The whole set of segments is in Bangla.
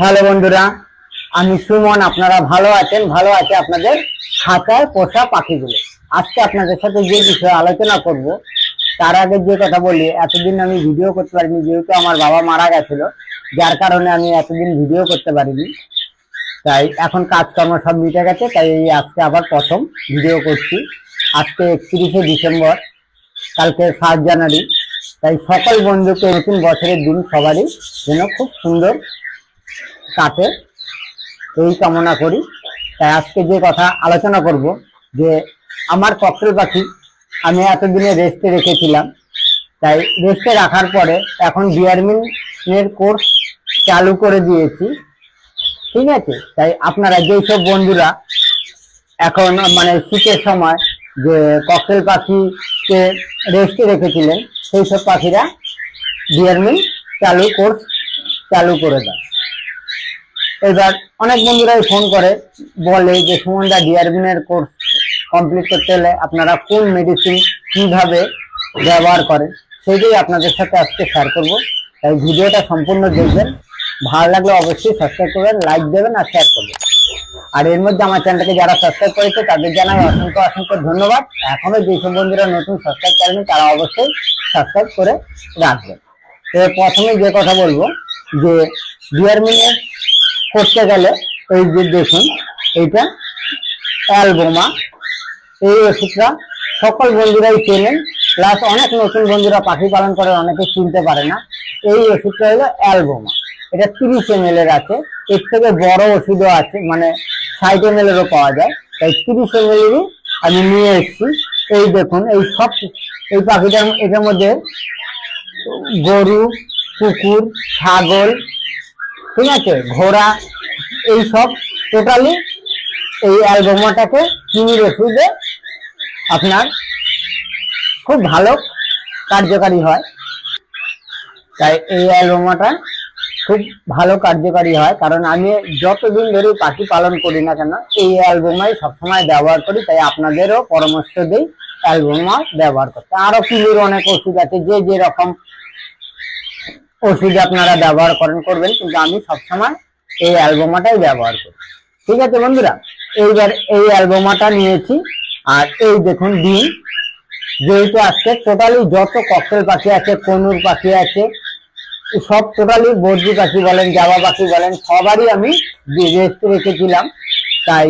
হ্যালো বন্ধুরা, আমি সুমন। আপনারা ভালো আছেন? ভালো আছে আপনাদের খাঁচায় পোষা পাখিগুলো। আজকে আপনাদের সাথে যে বিষয়ে আলোচনা করব তার আগে যে কথা বলি, এতদিন আমি ভিডিও করতে পারিনি যেহেতু আমার বাবা মারা গেছিল, যার কারণে আমি এতদিন ভিডিও করতে পারিনি। তাই এখন কাজকর্ম সব মিটে গেছে, তাই আজকে আবার প্রথম ভিডিও করছি। আজকে 31শে ডিসেম্বর, কালকে 7 জানুয়ারি। তাই সকল বন্ধুকে নতুন বছরের দিন সবারই যেন খুব সুন্দর কাটে এই কামনা করি। তাই আজকে যে কথা আলোচনা করব যে আমার ককটেল পাখি আমি এতদিনে রেস্টে রেখেছিলাম, তাই রেস্টে রাখার পরে এখন ডিয়ারমিন এর কোর্স চালু করে দিয়েছি। ঠিক আছে, তাই আপনারা যেই সব বন্ধুরা এখন মানে শীতের সময় যে ককটেল পাখিকে রেস্টে রেখেছিলেন সেই সব পাখিরা ডিয়ারমিন কোর্স চালু করে দেয়। এবার অনেক বন্ধুরাই ফোন করে বলে যে সুমনদা, ডিয়ারমিনের কোর্স কমপ্লিট করতে হলে আপনারা কোন মেডিসিন কিভাবে ব্যবহার করেন সেটাই আপনাদের সাথে আজকে শেয়ার করব। তাই ভিডিওটা সম্পূর্ণ দেখবেন, ভালো লাগলে অবশ্যই সাবস্ক্রাইব করবেন, লাইক দেবেন আর শেয়ার করবেন। আর এর মধ্যে আমার চ্যানেলটাকে যারা সাবস্ক্রাইব করেছে তাদের জানাই অসংখ্য অসংখ্য ধন্যবাদ। এখনো যেসব বন্ধুরা নতুন সাবস্ক্রাইব করেনি তারা অবশ্যই সাবস্ক্রাইব করে রাখবেন। এবার প্রথমে যে কথা বলবো যে ডিয়ারমিনের করতে গেলে এই যে দেখুন, এইটা অ্যালবোমা। এই ওষুধটা সকল বন্ধুরাই চেনেন, প্লাস অনেক নতুন বন্ধুরা পাখি পালন করে অনেকে চিনতে পারে না। এই ওষুধটা হলো অ্যালবোমা। এটা 30 ml এর আছে, এর থেকে বড় ওষুধও আছে, মানে 60 ml এরও পাওয়া যায়। তাই 30 ml এরই আমি নিয়ে এসেছি। এই দেখুন, এই সব এই পাখিটার এটার মধ্যে গরু, কুকুর, ছাগল, ঠিক আছে, ঘোড়া, এই সব টোটালি এই অ্যালবোমাটাকে চিনির ওষুধে আপনার খুব ভালো কার্যকারী হয়। তাই এই অ্যালবোমাটা খুব ভালো কার্যকারী হয়, কারণ আমি যতদিন ধরে পাখি পালন করি না কেন এই অ্যালবোমাই সবসময় ব্যবহার করি। তাই আপনাদেরও পরামর্শ দিই অ্যালবোমা ব্যবহার করতে। আরো কিলোর অনেক ওষুধ আছে, যে যে রকম ওষুধ আপনারা ব্যবহার করবেন, কিন্তু আমি সবসময় এই অ্যালবোমাটাই ব্যবহার করি। ঠিক আছে বন্ধুরা, এইবার এই অ্যালবোমাটা নিয়েছি। আর এই দেখুন ডিম, যেহেতু আজকে টোটালি যত ককটেল পাখি আছে, কনুর পাখি আছে, সব টোটালি বদ্রি পাখি বলেন, জাবা পাখি বলেন, সবারই আমি রেস্ট রেখেছিলাম। তাই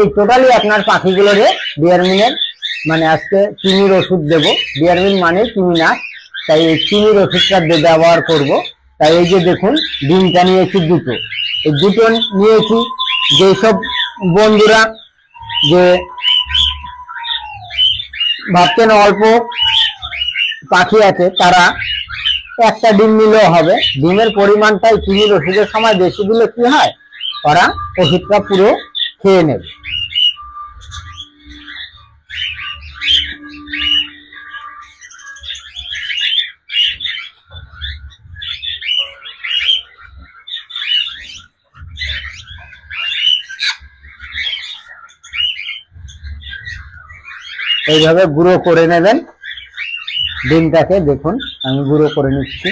এই টোটালি আপনার পাখিগুলোরে ডিয়ারমিনের মানে আজকে চিনির ওষুধ দেব। ডিয়ারমিন মানে চিনি না, তাই এই চিনির ওষুধটা ব্যবহার করব। তাই এই যে দেখুন ডিমটা নিয়েছি দুটো, এই দুটো নিয়েছি। যেসব বন্ধুরা যে ভাবছেন অল্প পাখি আছে তারা একটা ডিম নিলেও হবে। ডিমের পরিমাণটাই চিনির ওষুধের সময় বেশি দিলে কি হয়, ওরা ওষুধটা পুরো খেয়ে নেবে। এইভাবে গুঁড়ো করে নেবেন ডিমটাকে। দেখুন আমি গুঁড়ো করে নিচ্ছি।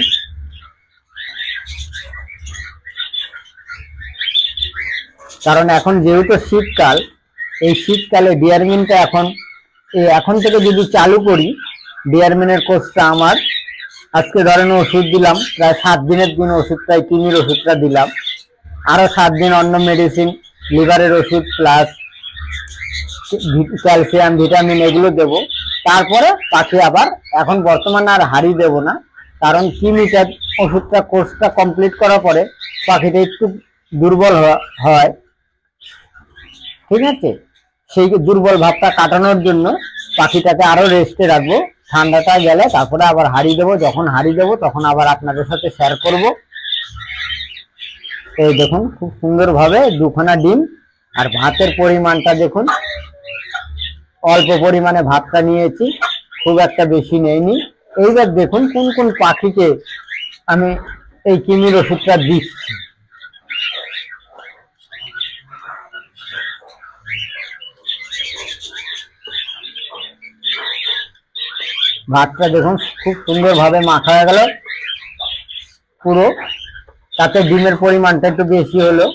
কারণ এখন যেহেতু শীতকাল, এই শীতকালে ডিয়ারমিনটা এখন থেকে যদি চালু করি, ডিয়ারমিনের কোর্সটা আমার আজকে ধরেন ওষুধ দিলাম প্রায় 7 দিনের জন্য, ওষুধ প্রায় চিনির ওষুধটা দিলাম, আরো 7 দিন অন্য মেডিসিন, লিভারের ওষুধ প্লাস ক্যালসিয়াম, ভিটামিন এগুলো দেব। তারপরে পাখি আবার এখন বর্তমানে আর হাড়ি দেব না, কারণ চিনিটা ওষুধটা কোর্সটা কমপ্লিট করার পরে পাখিটা একটু দুর্বল হয়। ঠিক আছে, সেই দুর্বল ভাবটা কাটানোর জন্য পাখিটাকে আরো রেস্টে রাখবো। ঠান্ডাটা গেলে তারপরে আবার হাড়ি দেবো। যখন হাড়ি দেবো তখন আবার আপনাদের সাথে শেয়ার করব। এই দেখুন খুব সুন্দর ভাবে দুখানা ডিম। আর ভাতের পরিমাণটা দেখুন, অল্প পরিমাণে ভাতটা নিয়েছি, খুব একটা বেশি নেইনি। এইবার দেখুন কোন কোন পাখিকে আমি এই চিনির ওষুধটা দিচ্ছি। ভাতটা দেখুন খুব সুন্দর ভাবে মাখা হয়ে গেল পুরো। তাতে ডিমের পরিমাণটা একটু বেশি হলো,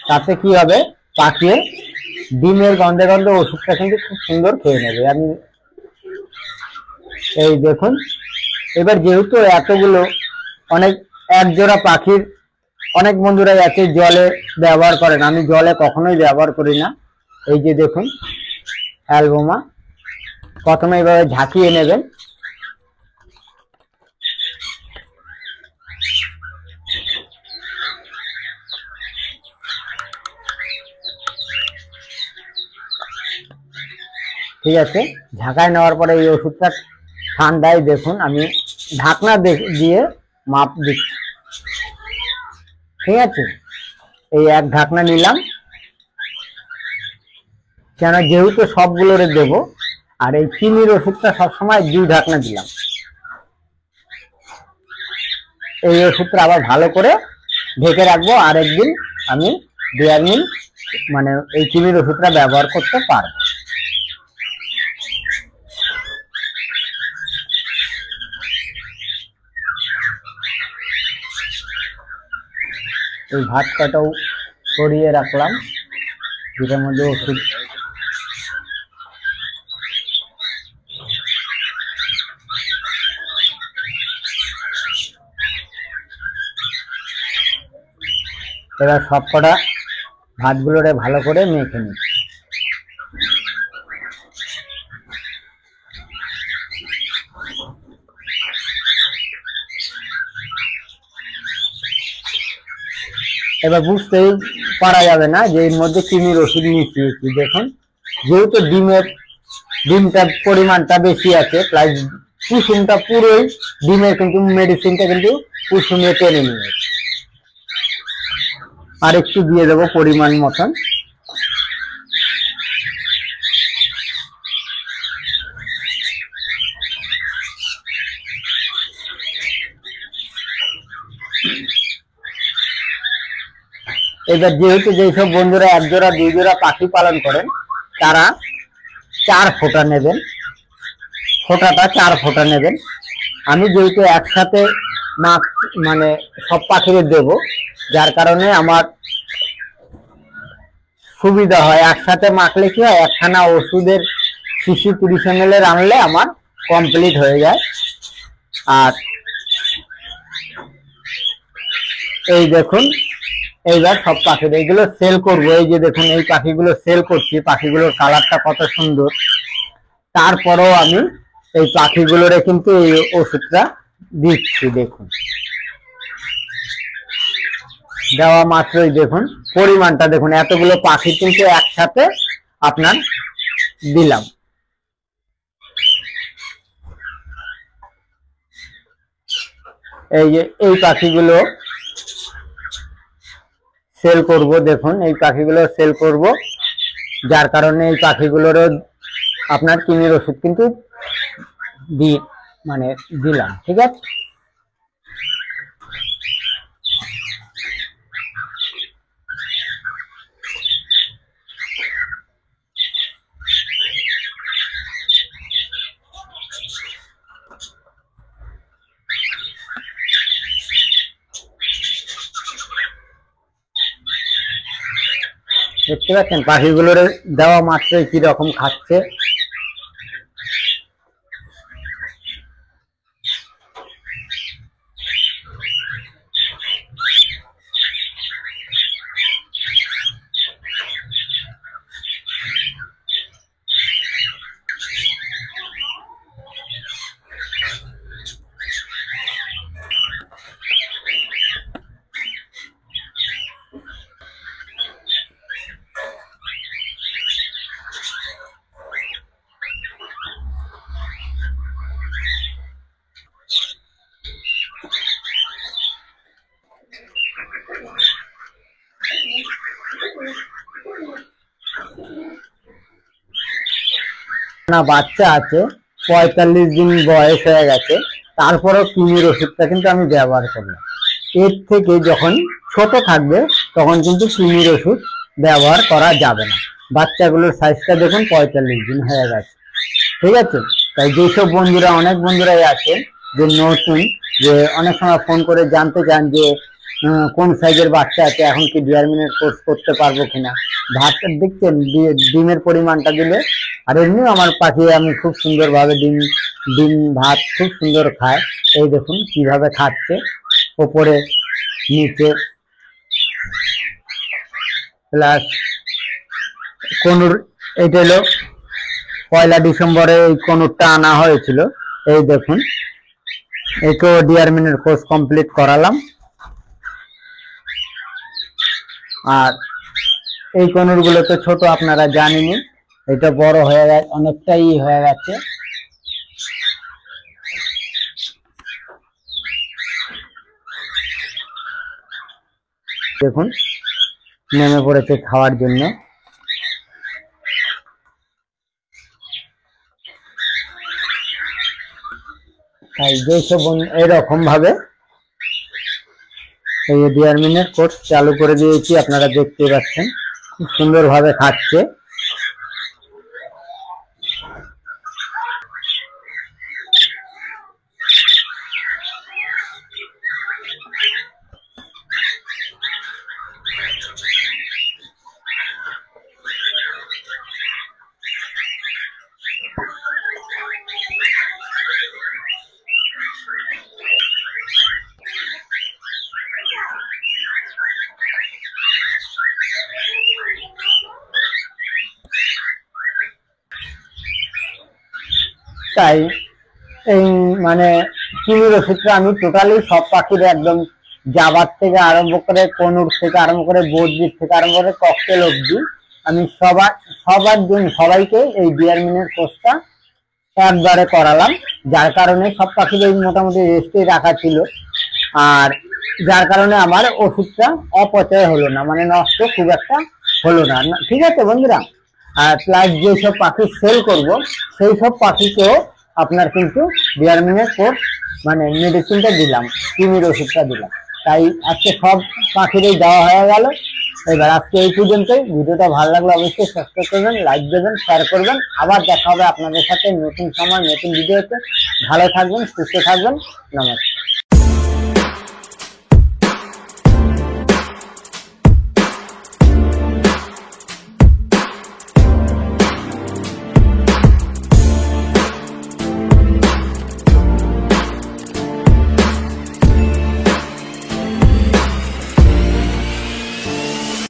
তাতে কি হবে, পাকিয়ে ডিমের গন্ধে গন্ধে ওষুধটা কিন্তু খুব সুন্দর খেয়ে নেবে। আমি এই দেখুন, এবার যেহেতু এতগুলো অনেক এক জোড়া পাখির অনেক বন্ধুরা আছে জলে ব্যবহার করেন, আমি জলে কখনোই ব্যবহার করি না। এই যে দেখুন অ্যালবোমা, প্রথমে এইভাবে ঝাঁকিয়ে নেবেন, ঠিক আছে। ঝাঁকায় নেওয়ার পরে এই ওষুধটা ঠান্ডায় দেখুন আমি ঢাকনা দিয়ে মাপ দিচ্ছি, ঠিক আছে। এই এক ঢাকনা নিলাম, কেন যেহেতু সবগুলোরে দেবো, আর এই চিনির ওষুধটা সবসময় 2 ঢাকনা দিলাম। এই ওষুধটা আবার ভালো করে ঢেকে রাখবো, আর একদিন আমি 2 দিন মানে এই চিনির ওষুধটা ব্যবহার করতে পারবো। এই ভাতটাও সরিয়ে রাখলাম, যেটার মধ্যে ওষুধ এবার সবকটা ভাতগুলোরে ভালো করে মেখে নিচ্ছি। এবার বুঝতেই পারা যাবে না যে এর মধ্যে চিনির ওষুধ মিশিয়েছি। দেখুন যেহেতু ডিমটার পরিমাণটা বেশি আছে, প্লাস কুসুমটা পুরোই ডিমের কিন্তু মেডিসিনটা কিন্তু কুসুমে টেনে নিয়েছে। আর একটু দিয়ে দেবো পরিমাণ মতন, এবার যেহেতু যেসব বন্ধুরা 1 জোড়া 2 জোড়া পাখি পালন করেন তারা 4 ফোঁটা নেবেন, ফোঁটাটা 4 ফোঁটা নেবেন। আমি যেহেতু একসাথে মানে সব পাখিদের দেব, যার কারণে আমার সুবিধা হয়। একসাথে মাখলে কি হয়, একখানা ওষুধের শিশি 30 ml আনলে আমার কমপ্লিট হয়ে যায়। আর এই দেখুন এইবার সব পাখিদের এগুলো সেল করব। এই যে দেখুন এই পাখিগুলো সেল করছি, পাখিগুলোর কালারটা কত সুন্দর। তারপরেও আমি এই পাখিগুলোরে কিন্তু এই ওষুধটা দিচ্ছি। দেখুন দেওয়া মাত্রই দেখুন পরিমাণটা দেখুন, এতগুলো পাখি কিন্তু একসাথে আপনার দিলাম। এই যে এই পাখিগুলো সেল করব, দেখুন এই পাখিগুলো সেল করব, যার কারণে এই পাখিগুলোরও আপনার চিনির ওষুধ কিন্তু দিলাম, ঠিক আছে। দেখতে পাচ্ছেন পাখিগুলোর দেওয়া মাত্রই কি রকম খাচ্ছে। না বাচ্চা আছে, 45 দিন বয়স হয়ে গেছে, তারপরেও কৃমির ওষুধটা কিন্তু আমি ব্যবহার করলাম। এর থেকে যখন ছোট থাকবে তখন কিন্তু কৃমির ওষুধ ব্যবহার করা যাবে না। বাচ্চাগুলোর সাইজটা দেখুন 45 দিন হয়ে গেছে, ঠিক আছে। তাই যেসব বন্ধুরা, অনেক বন্ধুরাই আছে যে নতুন যে অনেক সময় ফোন করে জানতে চান যে কোন সাইজের বাচ্চা আছে, এখন কি ডিয়ারমিনের কোর্স করতে পারবো কিনা। ভাতটা দেখছেন ডিমের পরিমাণটা দিলে, আর এমনিও আমার পাখি আমি খুব সুন্দরভাবে ডিম ভাত খুব সুন্দর খায়। এই দেখুন কিভাবে খাচ্ছে, ওপরে নিচে, প্লাস কোনুর। এটা হলো 1 ডিসেম্বরে এই কোনুরটা আনা হয়েছিল। এই দেখুন, একেও ডিয়ারমিনের কোর্স কমপ্লিট করালাম। আর এই কোনুর গুলো তো ছোট, আপনারা জানেনই, এটা বড় হয়ে গেছে, অনেকটাই হয়ে গেছে। দেখুন নেমে পড়েছে খাওয়ার জন্য। তাই যেসব এরকম ভাবে এই ডিয়ারমিনের কোর্স চালু করে দিয়েছি, আপনারা দেখতে পাচ্ছেন খুব সুন্দরভাবে খাচ্ছে। তাই এই মানে কৃমির ওষুধটা আমি টোটালি সব পাখির, একদম জাবার থেকে আরম্ভ করে, কনুর থেকে আরম্ভ করে, বদ্রির থেকে আরম্ভ করে, ককটেল অবধি আমি সবার জন্য সবাইকে এই ডিয়ারমিনের কোর্সটা একবারে করালাম। যার কারণে সব পাখিদের মোটামুটি রেস্টে রাখা ছিল, আর যার কারণে আমার ওষুধটা অপচয় হলো না, মানে নষ্ট খুব একটা হলো না। ঠিক আছে বন্ধুরা, আর প্লাস যেসব পাখি সেল করব সেই সব পাখিকেও আপনার কিন্তু ডিয়ারমিনের কোর্স মানে মেডিসিনটা দিলাম, কৃমির ওষুধটা দিলাম। তাই আজকে সব পাখিরই দেওয়া হয়ে গেল। এবার আজকে এই পর্যন্তই। ভিডিওটা ভালো লাগলে অবশ্যই সাবস্ক্রাইব করবেন, লাইক দেবেন, শেয়ার করবেন। আবার দেখা হবে আপনাদের সাথে নতুন সময় নতুন ভিডিওতে। ভালো থাকবেন, সুস্থ থাকবেন, নমস্কার।